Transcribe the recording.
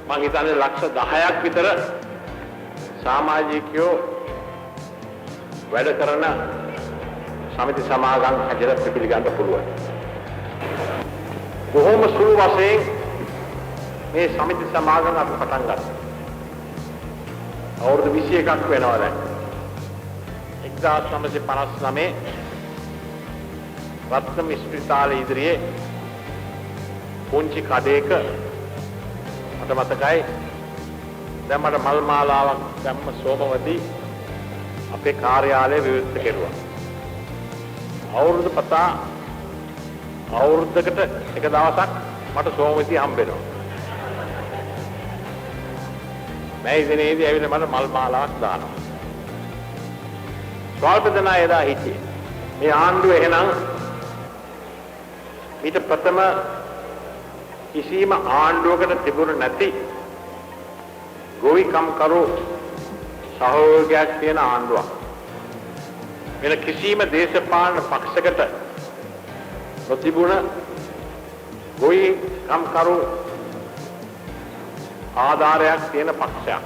මං හිතන්නේ ලක්ෂ 10ක් විතර සමාජිකයෝ වැඩ කරන සමිති සමාගම් හැටියට පිළිගන්න පුළුවන්. බොහොම සුළු වශයෙන් මේ සමිති සමාගම් අපි පටන් ගත්තා. අවුරුදු 21ක් වෙනවා දැන්. 1959 රත්න ස්පිරිතාලේ ඉදිරියේ පුංචි කඩේක මට මතකයි දැන් මට මල් මාලාවක් දැම්ම සෝමවදී අපේ කාර්යාලය විවෘත කෙරුවා. අවුරුදු පතා අවුරුද්දකට එක දවසක් මට සෝමවදී හම්බෙනවා. මේ දිනේදී ඇවිල්ලා මට මල් මාලාවක් දානවා. ස්වල්ප දෙනා එදා හිටියේ. මේ ආණ්ඩුව එහෙනම් ඊට ප්‍රථම කිසිම ආණ්ඩුවකට තිබුණ නැති ගොවිකම් කරු සහයෝගයක් තියෙන ආණ්ඩුවක්. වෙන කිසිම දේශපාලන පක්ෂයකට නොතිබුණ ගොවිකම් කරු ආධාරයක් තියෙන පක්ෂයක්.